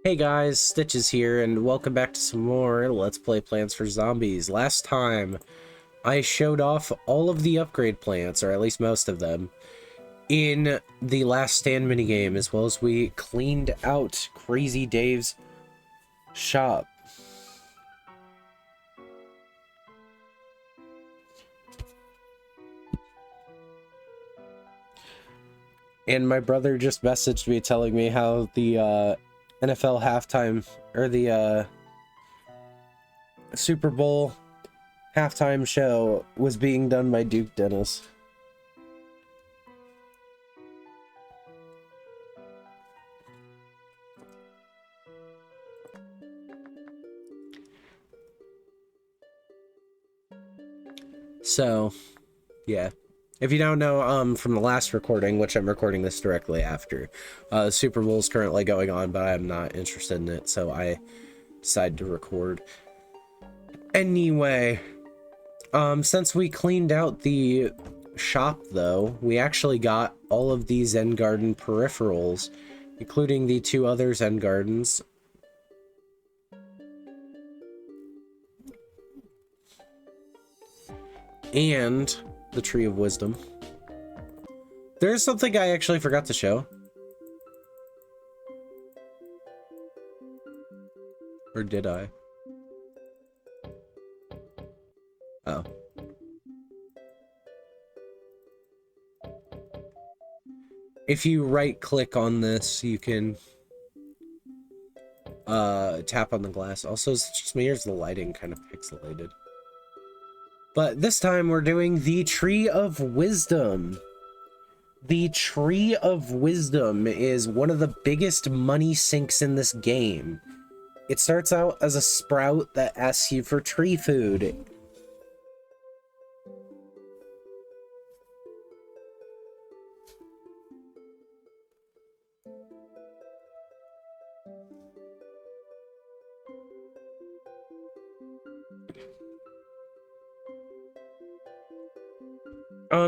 Hey guys, Stitches here, and welcome back to some more Let's Play Plants for Zombies. Last time, I showed off all of the upgrade plants, or at least most of them, in the Last Stand minigame, as well as we cleaned out Crazy Dave's shop. And my brother just messaged me telling me how the NFL halftime, or the Super Bowl halftime show was being done by Duke Dennis. So, yeah. If you don't know, from the last recording, which I'm recording this directly after, the Super Bowl is currently going on, but I'm not interested in it, so I decided to record. Anyway, since we cleaned out the shop, though, we actually got all of the Zen Garden peripherals, including the two other Zen Gardens. And the Tree of Wisdom. There's something I actually forgot to show. Or did I? Oh. If you right-click on this, you can tap on the glass. Also, it's just me, or is the lighting kind of pixelated? But this time we're doing the Tree of Wisdom. The Tree of Wisdom is one of the biggest money sinks in this game. It starts out as a sprout that asks you for tree food.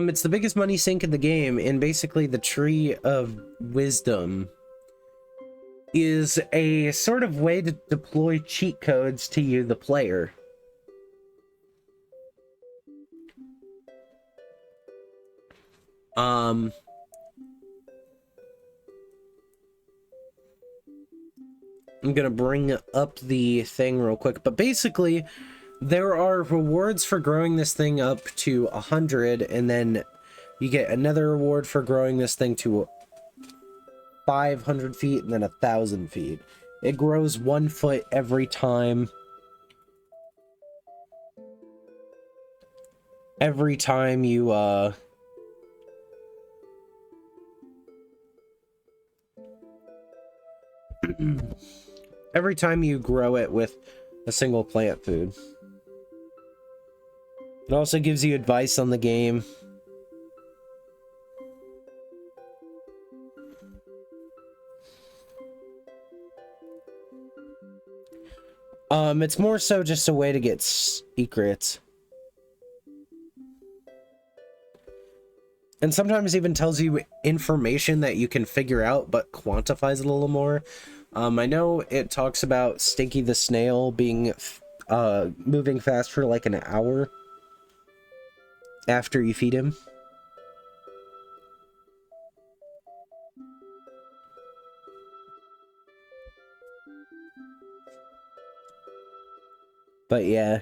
It's the biggest money sink in the game, and basically the Tree of Wisdom is a sort of way to deploy cheat codes to you, the player. I'm gonna bring up the thing real quick, but basically there are rewards for growing this thing up to 100, and then you get another reward for growing this thing to 500 feet and then 1,000 feet. It grows 1 foot every time. Every time you, every time you grow it with a single plant food. It also gives you advice on the game. It's more so just a way to get secrets. And sometimes even tells you information that you can figure out, but quantifies it a little more. I know it talks about Stinky the Snail being, moving fast for like an hour after you feed him. But yeah.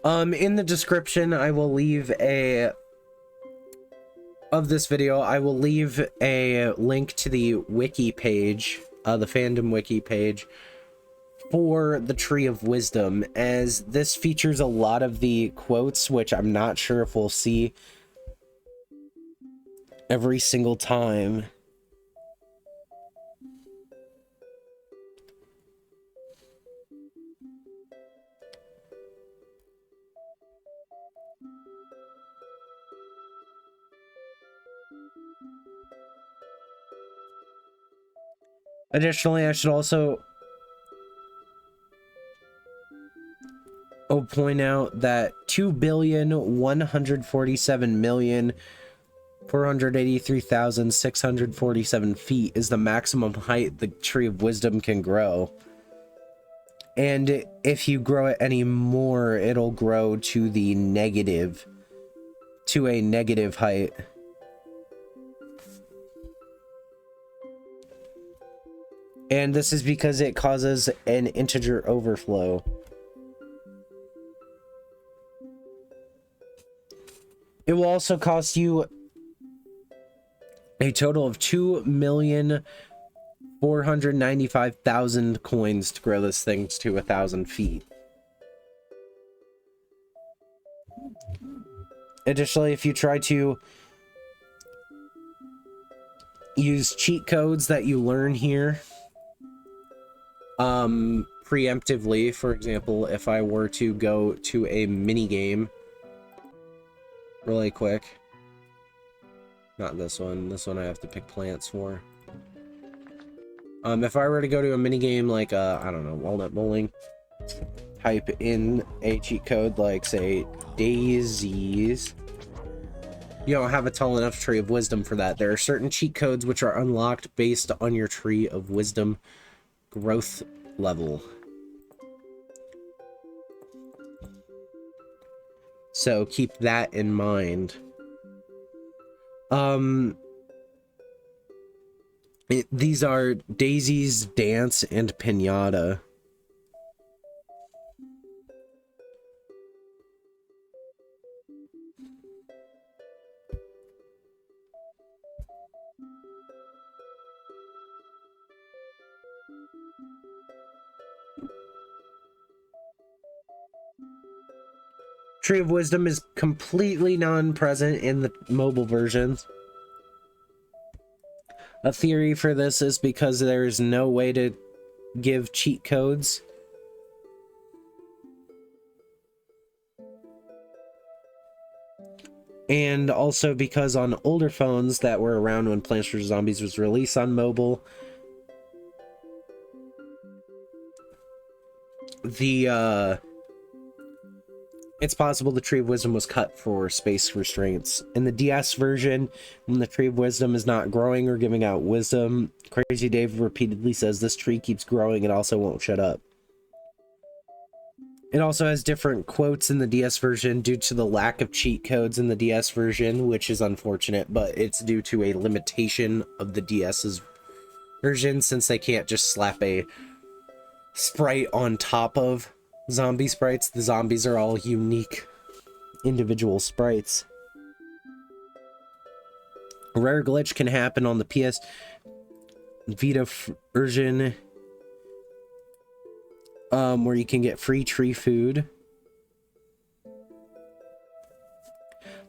In the description, I will leave of this video, I will leave a link to the wiki page, the fandom wiki page, for the Tree of Wisdom, as this features a lot of the quotes, which I'm not sure if we'll see every single time. Additionally, I should also I'll point out that 2,147,483,647 feet is the maximum height the Tree of Wisdom can grow. And if you grow it any more, it'll grow to a negative height. And this is because it causes an integer overflow. It will also cost you a total of 2,495,000 coins to grow this thing to 1,000 feet. Additionally, if you try to use cheat codes that you learn here, preemptively, for example, if I were to go to a mini game really quick, not this one I have to pick plants for. If I were to go to a mini game like I don't know, walnut bowling, type in a cheat code like, say, daisies. You don't have a tall enough Tree of Wisdom for that. There are certain cheat codes which are unlocked based on your Tree of Wisdom growth level. So keep that in mind. These are Daisy's Dance and Pinata. Tree of Wisdom is completely non-present in the mobile versions. A theory for this is because there is no way to give cheat codes. And also because on older phones that were around when Plants vs. Zombies was released on mobile, it's possible the Tree of Wisdom was cut for space restraints. In the DS version, when the Tree of Wisdom is not growing or giving out wisdom, Crazy Dave repeatedly says this tree keeps growing, it also won't shut up. It also has different quotes in the DS version due to the lack of cheat codes in the DS version, which is unfortunate, but it's due to a limitation of the DS's version, since they can't just slap a sprite on top of zombie sprites. The zombies are all unique individual sprites. A rare glitch can happen on the PS Vita version, where you can get free tree food.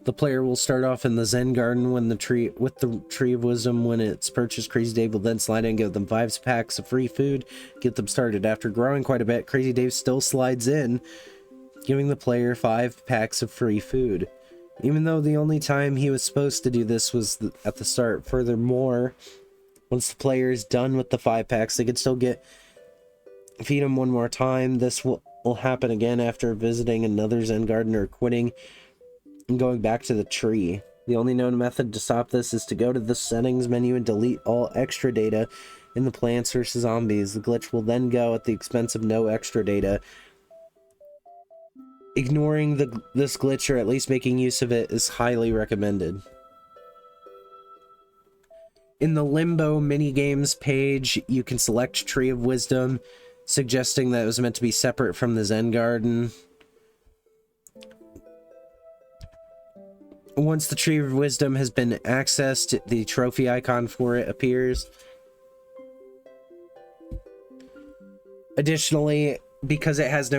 The player will start off in the Zen Garden with the Tree of Wisdom. When it's purchased, Crazy Dave will then slide in and give them 5 packs of free food, get them started. After growing quite a bit, Crazy Dave still slides in, giving the player 5 packs of free food, even though the only time he was supposed to do this was at the start. Furthermore, once the player is done with the 5 packs, they could still feed him one more time. This will happen again after visiting another Zen Garden or quitting and going back to the tree. The only known method to stop this is to go to the settings menu and delete all extra data in the Plants vs. Zombies. The glitch will then go at the expense of no extra data. Ignoring this glitch, or at least making use of it, is highly recommended. In the Limbo minigames page, you can select Tree of Wisdom, suggesting that it was meant to be separate from the Zen Garden. Once the Tree of Wisdom has been accessed, the trophy icon for it appears. Additionally, because it actually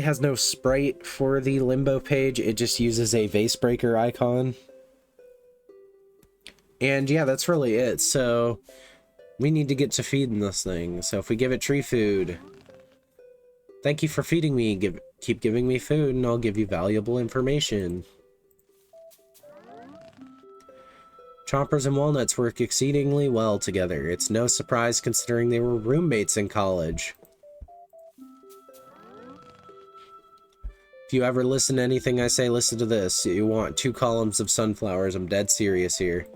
has no sprite for the Limbo page, it just uses a vase breaker icon. And yeah, that's really it. So we need to get to feeding this thing. So if we give it tree food, thank you for feeding me. Keep giving me food and I'll give you valuable information. Chompers and walnuts work exceedingly well together. It's no surprise considering they were roommates in college. If you ever listen to anything I say, listen to this. You want 2 columns of sunflowers. I'm dead serious here.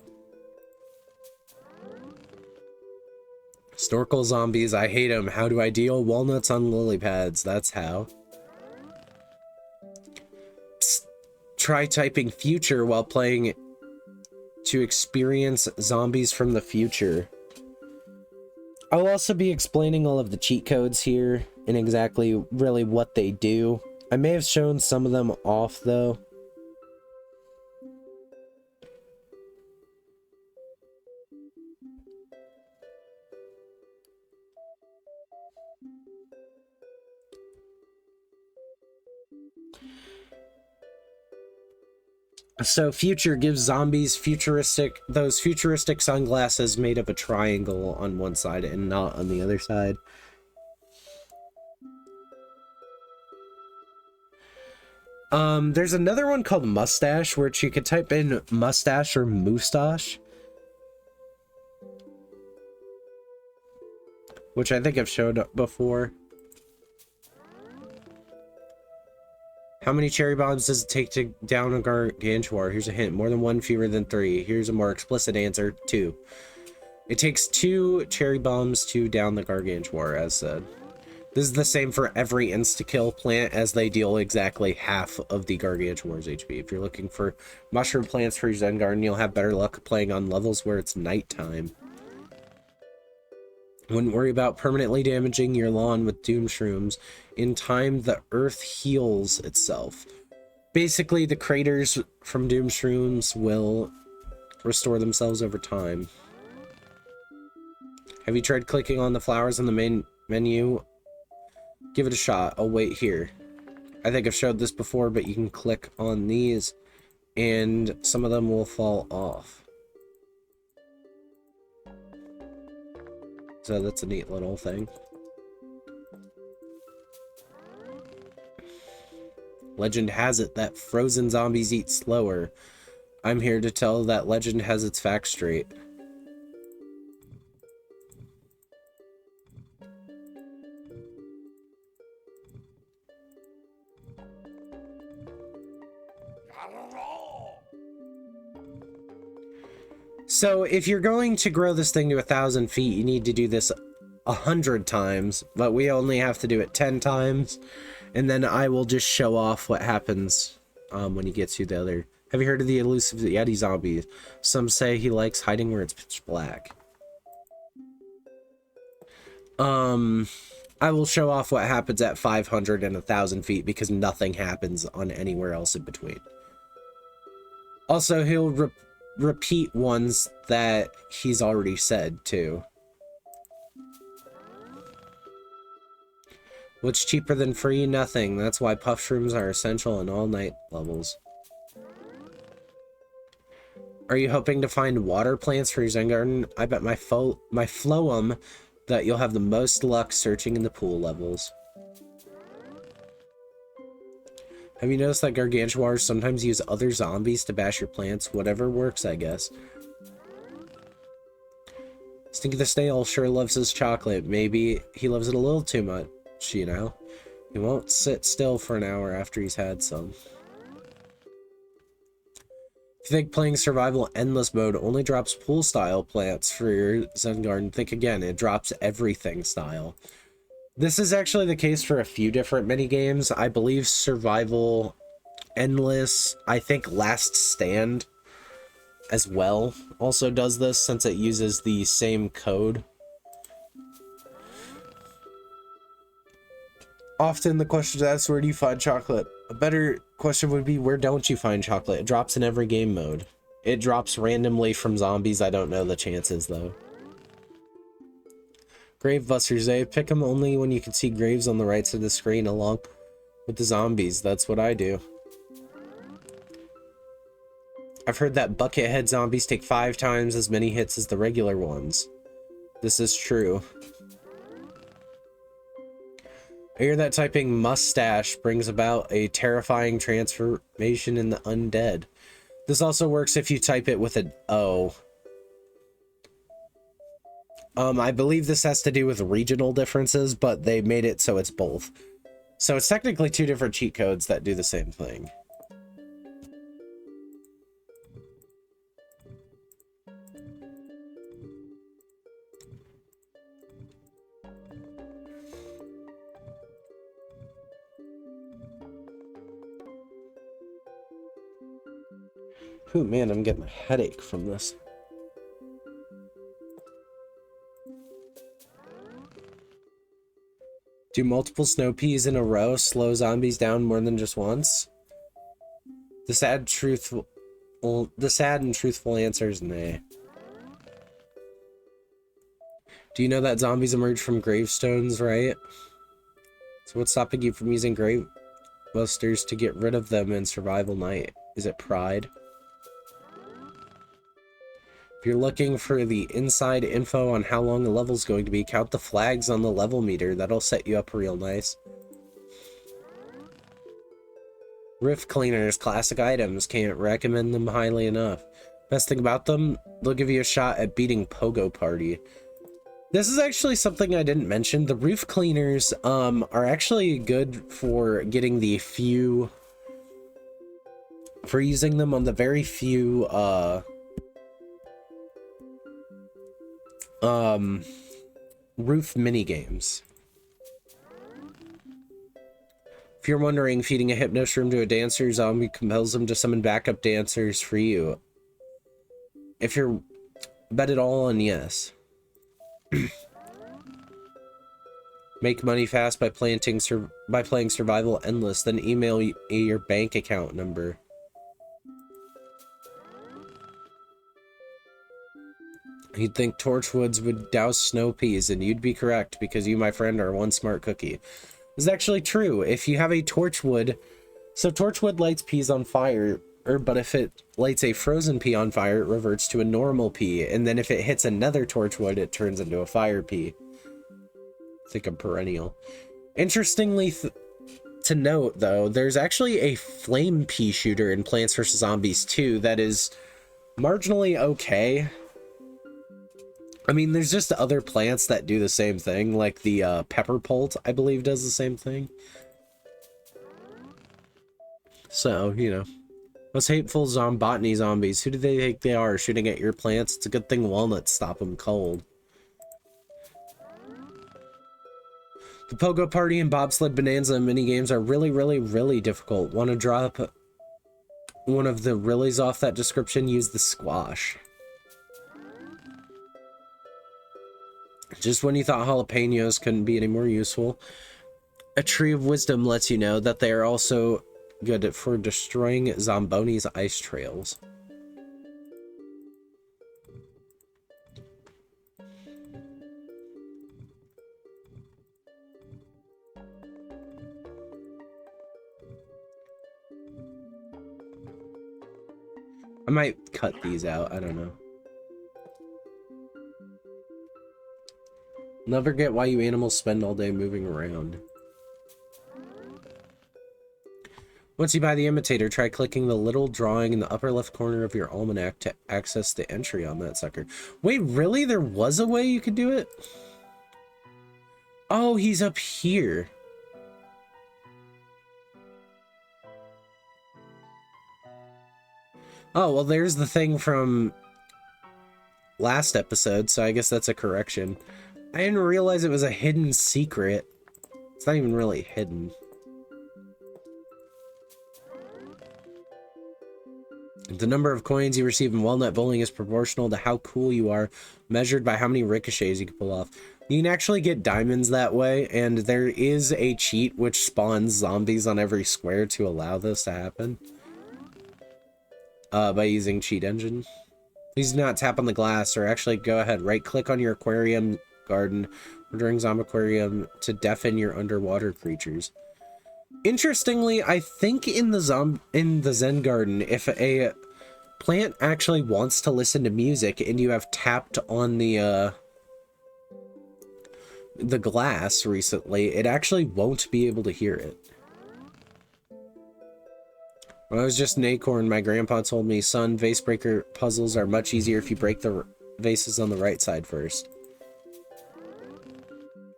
Snorkel zombies, I hate them. How do I deal? Walnuts on lily pads, that's how. Psst. Try typing future while playing to experience zombies from the future. I'll also be explaining all of the cheat codes here and exactly really what they do. I may have shown some of them off though. So future gives zombies those futuristic sunglasses made of a triangle on one side and not on the other side. There's another one called mustache, which you could type in mustache or moustache, which I think I've showed up before. How many cherry bombs does it take to down a gargantuar? Here's a hint. More than 1, fewer than 3. Here's a more explicit answer. 2. It takes 2 cherry bombs to down the gargantuar, as said. This is the same for every insta-kill plant, as they deal exactly half of the gargantuar's HP. If you're looking for mushroom plants for your Zen Garden, you'll have better luck playing on levels where it's nighttime. Wouldn't worry about permanently damaging your lawn with doom shrooms. In time, the earth heals itself. Basically, the craters from doom shrooms will restore themselves over time. Have you tried clicking on the flowers in the main menu? Give it a shot. I'll wait here. I think I've showed this before, but you can click on these and some of them will fall off. So that's a neat little thing. Legend has it that frozen zombies eat slower. I'm here to tell that legend has its facts straight. So if you're going to grow this thing to 1,000 feet, you need to do this 100 times, but we only have to do it 10 times. And then I will just show off what happens when you get to the other. Have you heard of the elusive Yeti zombie? Some say he likes hiding where it's pitch black. I will show off what happens at 500 and 1,000 feet because nothing happens on anywhere else in between. Also, he'll repeat ones that he's already said too. What's cheaper than free? Nothing. That's why puff shrooms are essential in all night levels. Are you hoping to find water plants for your Zen Garden? I bet my phloem that you'll have the most luck searching in the pool levels. Have you noticed that gargantuars sometimes use other zombies to bash your plants? Whatever works, I guess. Stinky the Snail sure loves his chocolate. Maybe he loves it a little too much, you know? He won't sit still for an hour after he's had some. If you think playing survival endless mode only drops pool style plants for your Zen Garden, think again, it drops everything style. This is actually the case for a few different mini games. I believe survival endless, I think last stand as well also does this since it uses the same code. Often the question is asked, where do you find chocolate? A better question would be, where don't you find chocolate? It drops in every game mode. It drops randomly from zombies. I don't know the chances though. Grave busters, eh? Pick them only when you can see graves on the right side of the screen along with the zombies. That's what I do. I've heard that buckethead zombies take 5 times as many hits as the regular ones. This is true. I hear that typing mustache brings about a terrifying transformation in the undead. This also works if you type it with an O. I believe this has to do with regional differences, but they made it so it's both. So it's technically two different cheat codes that do the same thing. Ooh, man, I'm getting a headache from this. Do multiple snow peas in a row slow zombies down more than just once? The sad and truthful answer is nay. Do you know that zombies emerge from gravestones, right? So what's stopping you from using grave busters to get rid of them in survival night? Is it pride? If you're looking for the inside info on how long a level's going to be, count the flags on the level meter. That'll set you up real nice. Roof cleaners, classic items. Can't recommend them highly enough. Best thing about them, they'll give you a shot at beating Pogo Party. This is actually something I didn't mention. The roof cleaners are actually good for getting the few... for using them on the very few, roof minigames. If you're wondering, feeding a hypnos room to a dancer zombie compels them to summon backup dancers for you. If you're bet it all on yes. Make money fast by playing Survival Endless, then email your bank account number. You'd think torchwoods would douse snow peas, and you'd be correct, because you, my friend, are one smart cookie. This is actually true. If you have a torchwood, so torchwood lights peas on fire, but if it lights a frozen pea on fire, it reverts to a normal pea, and then if it hits another torchwood, it turns into a fire pea. I think I'm perennial. Interestingly to note, though, there's actually a flame pea shooter in Plants vs. Zombies 2 that is marginally okay. I mean, there's just other plants that do the same thing, like the pepper pult, I believe, does the same thing. So, you know. Those hateful zombotany zombies, who do they think they are shooting at your plants? It's a good thing walnuts stop them cold. The Pogo Party and Bobsled Bonanza minigames are really, really, really difficult. Want to drop one of the reallys off that description? Use the squash. Just when you thought jalapenos couldn't be any more useful, a Tree of Wisdom lets you know that they are also good for destroying Zamboni's ice trails. I might cut these out, I don't know. Never get why you animals spend all day moving around. Once you buy the imitator, try clicking the little drawing in the upper left corner of your almanac to access the entry on that sucker. Wait, really? There was a way you could do it? Oh, he's up here. Oh, well, there's the thing from last episode, so I guess that's a correction. I didn't realize it was a hidden secret. It's not even really hidden. The number of coins you receive in Walnut Bowling is proportional to how cool you are, measured by how many ricochets you can pull off. You can actually get diamonds that way, and there is a cheat which spawns zombies on every square to allow this to happen. By using Cheat Engine. Please do not tap on the glass, or actually go ahead, right-click on your aquarium garden or during Zombaquarium to deafen your underwater creatures. Interestingly, I think in the Zen Garden, if a plant actually wants to listen to music and you have tapped on the glass recently, it actually won't be able to hear it. When I was just an acorn, my grandpa told me, son, vase breaker puzzles are much easier if you break the vases on the right side first.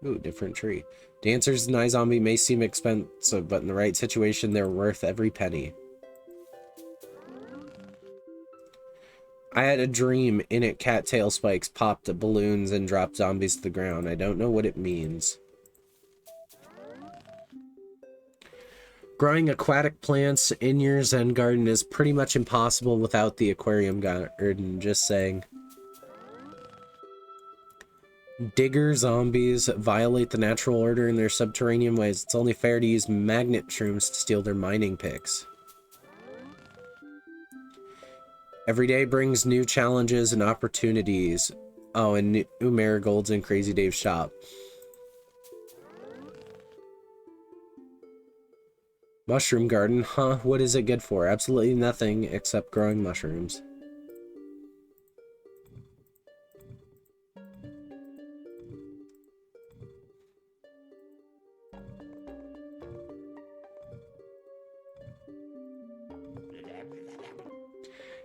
Ooh, different tree. Dancers and iZombie may seem expensive, but in the right situation, they're worth every penny. I had a dream. In it, cattail spikes popped balloons and dropped zombies to the ground. I don't know what it means. Growing aquatic plants in your Zen garden is pretty much impossible without the aquarium garden, just saying. Digger zombies violate the natural order in their subterranean ways. It's only fair to use magnet shrooms to steal their mining picks. Every day brings new challenges and opportunities. Oh, and new marigolds in Crazy Dave's shop. Mushroom garden, huh? What is it good for? Absolutely nothing except growing mushrooms.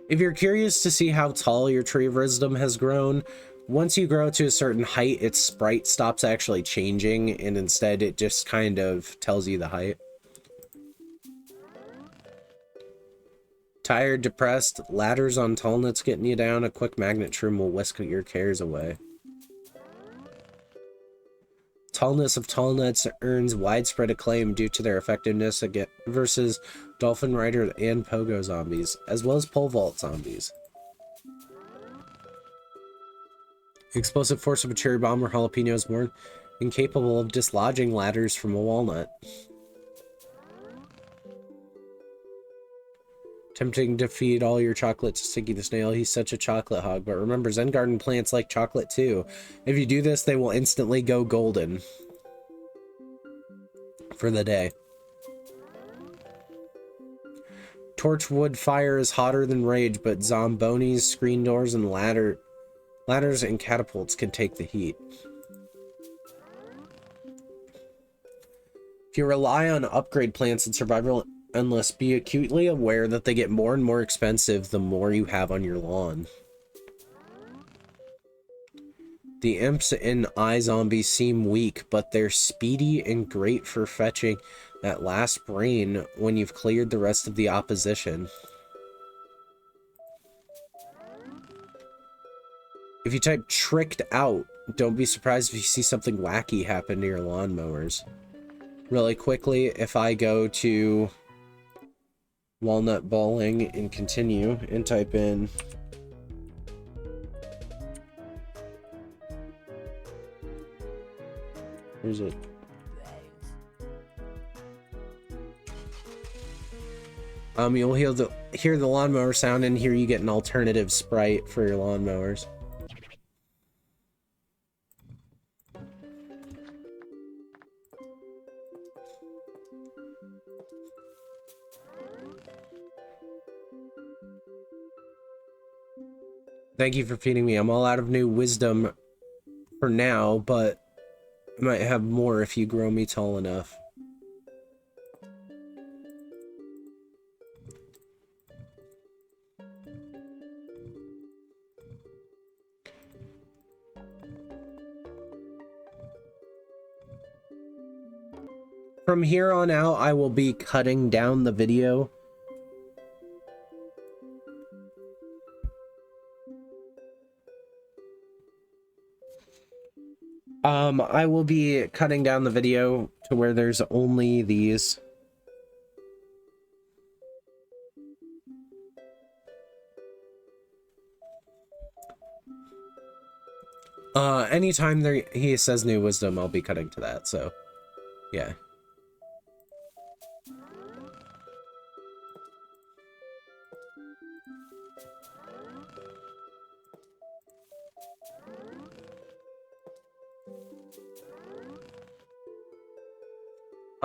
If you're curious to see how tall your tree of wisdom has grown, once you grow to a certain height, its sprite stops actually changing, and instead it just kind of tells you the height. Tired, depressed, ladders on tall nuts getting you down, a quick magnet shroom will whisk your cares away. Tallness of tall nuts earns widespread acclaim due to their effectiveness versus Dolphin Rider and Pogo zombies, as well as pole vault zombies. Explosive force of a cherry bomb or jalapeno is more incapable of dislodging ladders from a walnut. Tempting to feed all your chocolate to Sticky the Snail. He's such a chocolate hog. But remember, Zen Garden plants like chocolate too. If you do this, they will instantly go golden for the day. Torchwood fire is hotter than rage, but zombonis, screen doors, and ladders and catapults can take the heat. If you rely on upgrade plants and survival endless, be acutely aware that they get more and more expensive the more you have on your lawn. The imps in iZombie seem weak, but they're speedy and great for fetching that last brain when you've cleared the rest of the opposition. If you type tricked out, don't be surprised if you see something wacky happen to your lawnmowers. Really quickly, if I go to walnut bowling and continue and type in where's it? You'll hear the lawnmower sound, and here you get an alternative sprite for your lawnmowers. Thank you for feeding me. I'm all out of new wisdom for now, but I might have more if you grow me tall enough. From here on out, I will be cutting down the video. I will be cutting down the video to where there's only these. Anytime he says new wisdom, I'll be cutting to that, so, yeah.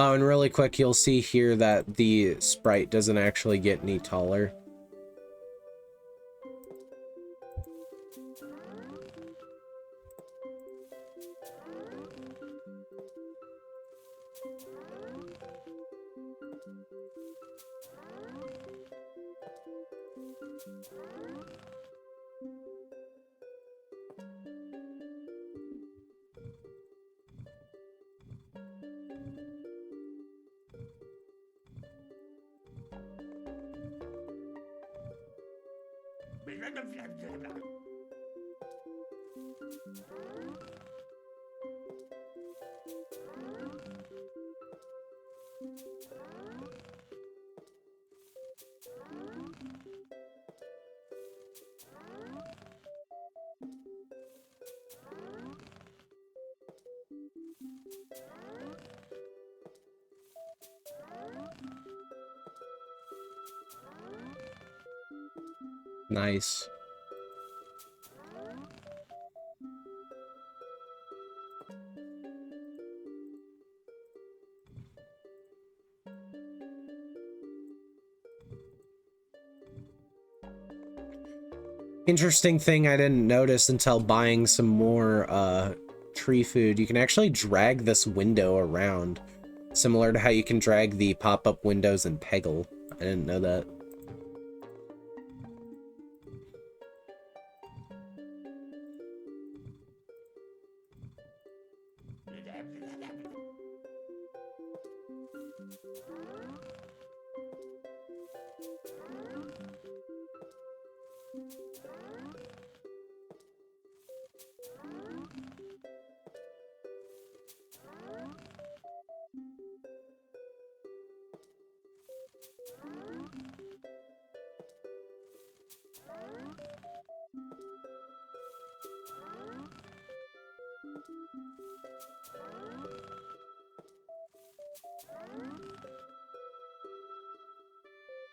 Oh, and really quick, you'll see here that the sprite doesn't actually get any taller. Nice. Interesting thing I didn't notice until buying some more tree food. You can actually drag this window around, similar to how you can drag the pop-up windows in Peggle. I didn't know that.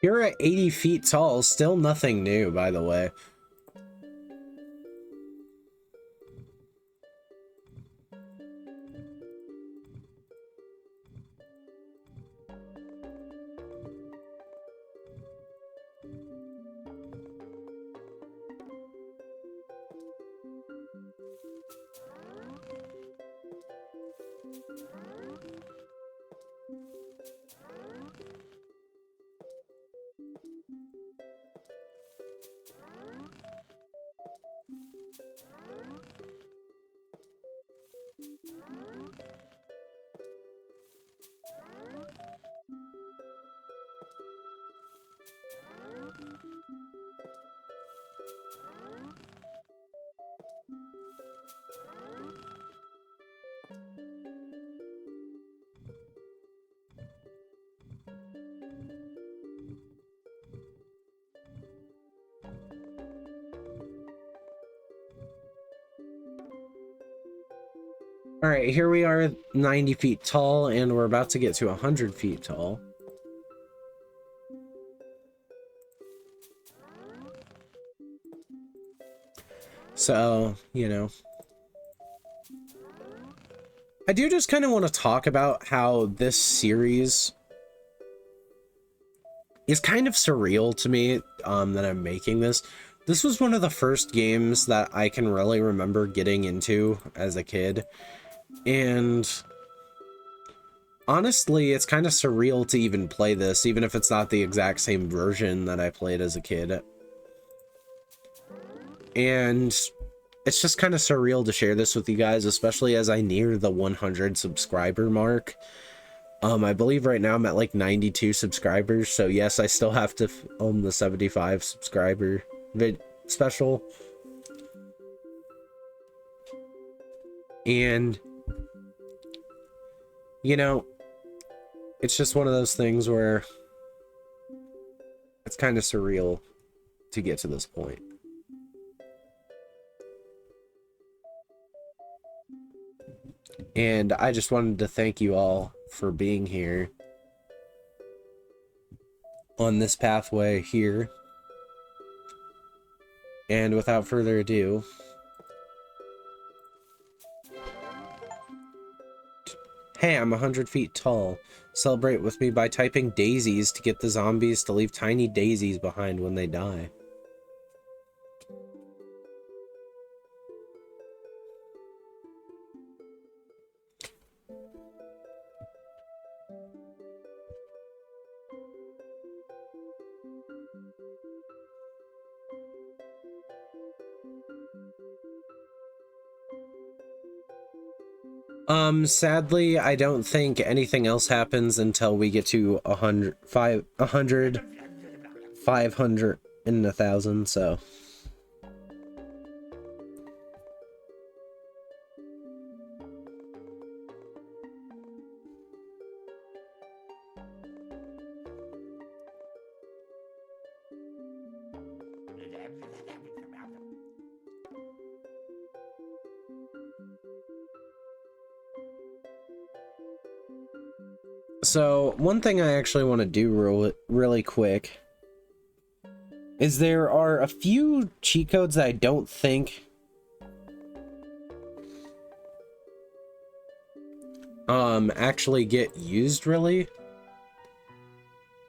You're at 80 feet tall, still nothing new, by the way. All right, here we are, 90 feet tall, and we're about to get to 100 feet tall. So, you know, I do just kind of want to talk about how this series is kind of surreal to me, that I'm making this. This was one of the first games that I can really remember getting into as a kid. And honestly, it's kind of surreal to even play this, even if it's not the exact same version that I played as a kid. And it's just kind of surreal to share this with you guys, especially as I near the 100 subscriber mark. I believe right now I'm at like 92 subscribers, so yes, I still have to film the 75 subscriber special. And, you know, it's just one of those things where it's kind of surreal to get to this point. And I just wanted to thank you all for being here on this pathway here. And without further ado, hey, I'm 100 feet tall. Celebrate with me by typing daisies to get the zombies to leave tiny daisies behind when they die. Sadly, I don't think anything else happens until we get to 100, 500, and 1,000, so... So, one thing I actually want to do really quick is there are a few cheat codes that I don't think actually get used really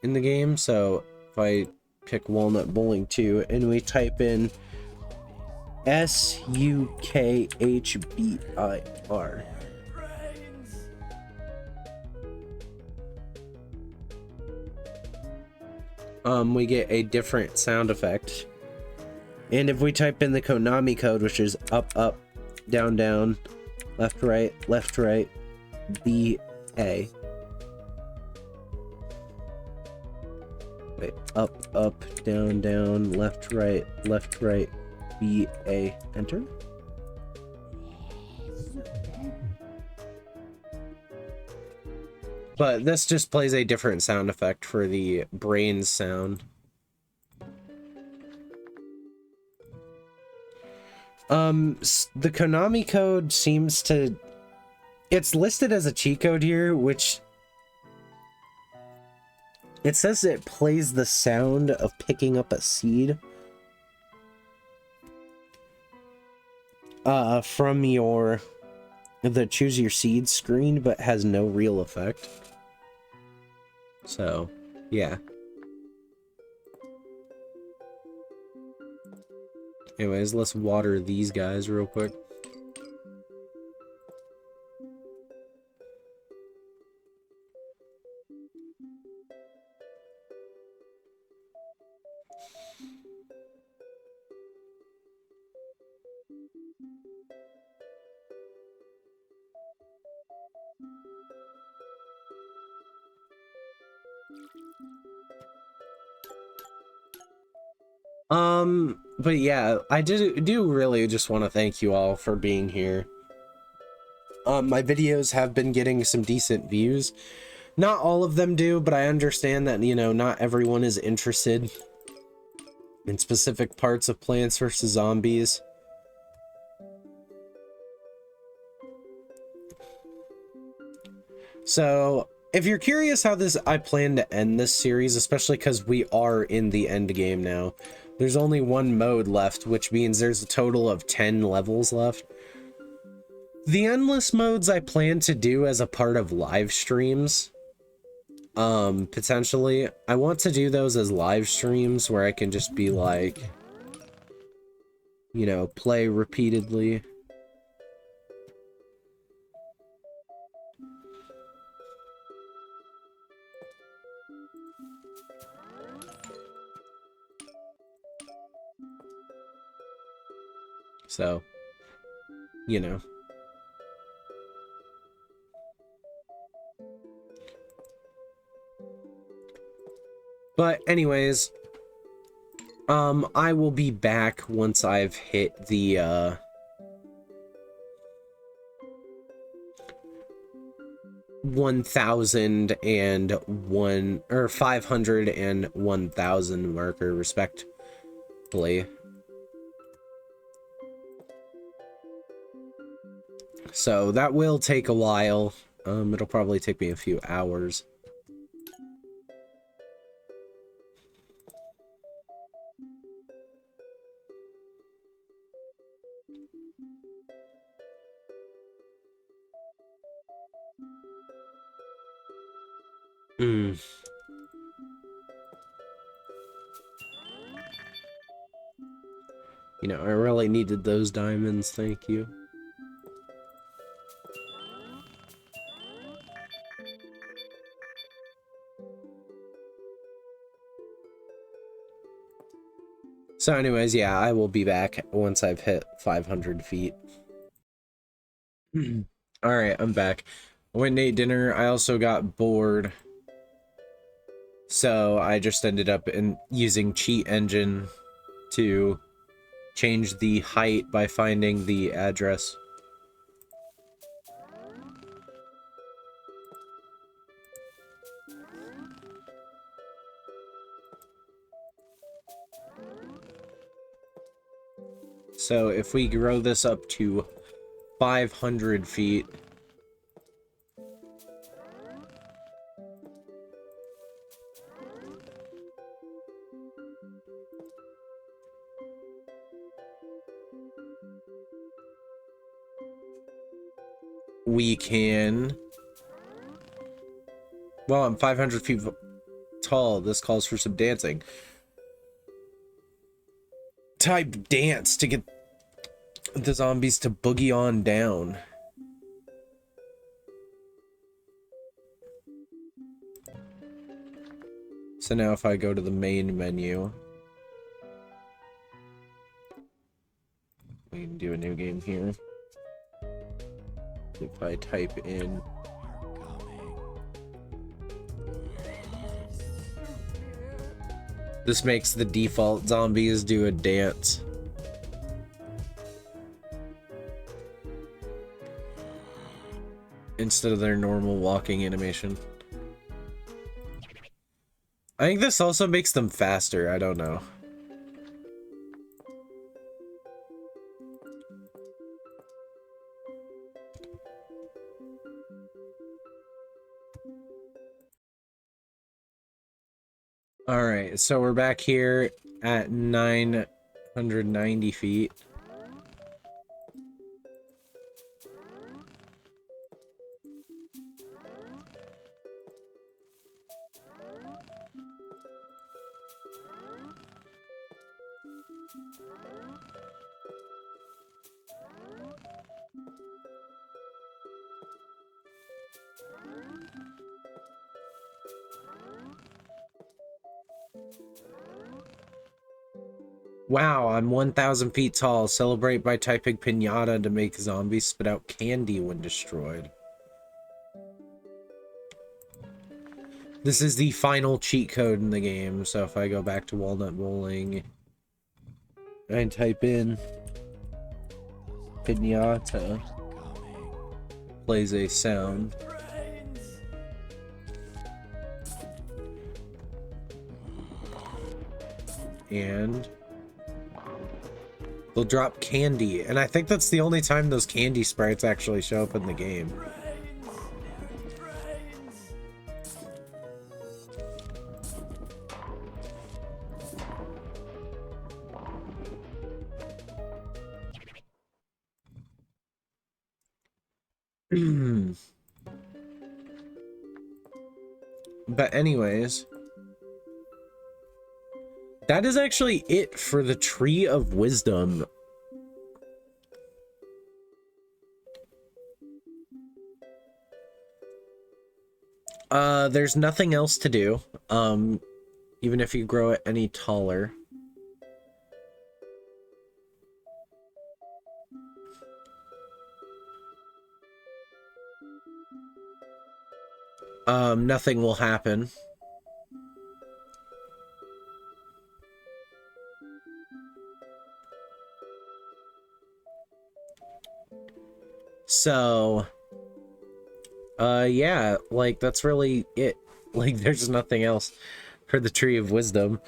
in the game. So, if I pick Walnut Bowling 2 and we type in SUKHBIR. We get a different sound effect. And if we type in the Konami code, which is up, up, down, down, left, right, B, A. Wait, up, up, down, down, left, right, B, A, enter. But this just plays a different sound effect for the brains sound. The Konami code seems to... It's listed as a cheat code here, which... It says it plays the sound of picking up a seed. From the choose your seed screen, but has no real effect. So, yeah. Anyways, let's water these guys real quick. But yeah, I do really just want to thank you all for being here. My videos have been getting some decent views. Not all of them do, but I understand that, you know, not everyone is interested in specific parts of Plants vs. Zombies. So, if you're curious how I plan to end this series, especially because we are in the end game now, there's only one mode left, which means there's a total of 10 levels left. The endless modes I plan to do as a part of live streams. Potentially. I want to do those as live streams where I can just be like, you know, play repeatedly. So, you know. But anyways, I will be back once I've hit the, 1,001 or 500 and 1,000 marker respectively. So that will take a while. It'll probably take me a few hours. You know, I really needed those diamonds, thank you. So anyways, yeah, I will be back once I've hit 500 feet. Alright, I'm back. I went and ate dinner. I also got bored. So I just ended up using Cheat Engine to change the height by finding the address. So if we grow this up to 500 feet, we can... Well, I'm 500 feet tall. This calls for some dancing. Type dance to get the zombies to boogie on down. So now if I go to the main menu, we can do a new game here. If I type in this, makes the default zombies do a dance. Instead of their normal walking animation. I think this also makes them faster, I don't know. Alright, so we're back here at 990 feet. Wow, I'm 1,000 feet tall. Celebrate by typing pinata to make zombies spit out candy when destroyed. This is the final cheat code in the game, so if I go back to Walnut Bowling and type in pinata, plays a sound. And they'll drop candy, and I think that's the only time those candy sprites actually show up in the game. But anyways, that is actually it for the Tree of Wisdom. There's nothing else to do, even if you grow it any taller. Nothing will happen. So, yeah, like, that's really it. Like, there's nothing else for the Tree of Wisdom.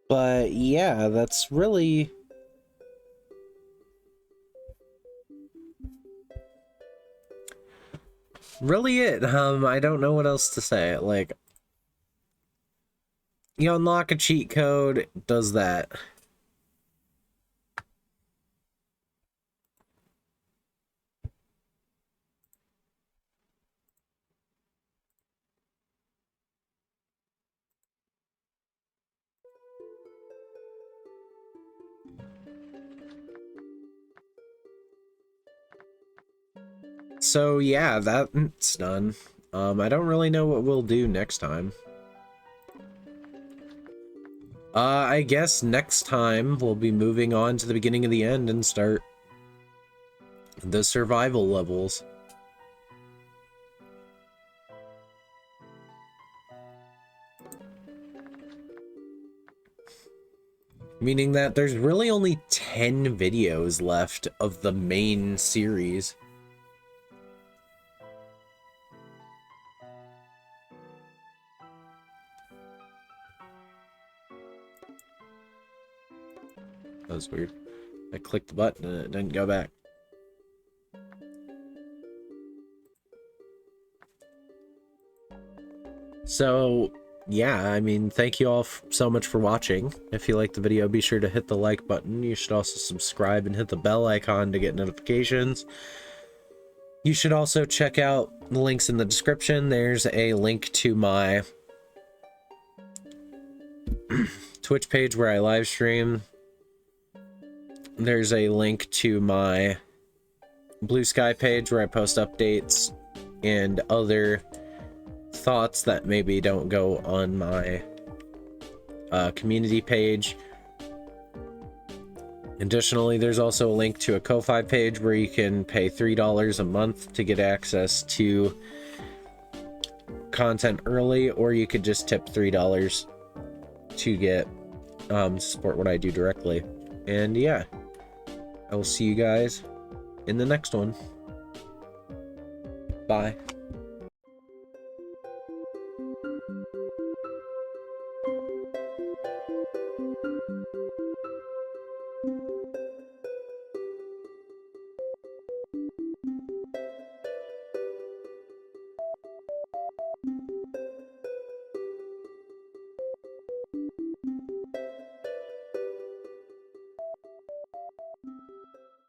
But yeah, that's really it. I don't know what else to say. Like, you unlock a cheat code, it does that. So yeah, that's done. I don't really know what we'll do next time. I guess next time we'll be moving on to the beginning of the end and start the survival levels. Meaning that there's really only 10 videos left of the main series. That was weird. I clicked the button and it didn't go back. So, yeah, I mean, thank you all so much for watching. If you liked the video, be sure to hit the like button. You should also subscribe and hit the bell icon to get notifications. You should also check out the links in the description. There's a link to my Twitch page where I live stream. There's a link to my Blue Sky page where I post updates and other thoughts that maybe don't go on my community page. Additionally, there's also a link to a Ko-Fi page where you can pay $3 a month to get access to content early, or you could just tip $3 to get support what I do directly. And yeah, I will see you guys in the next one. Bye.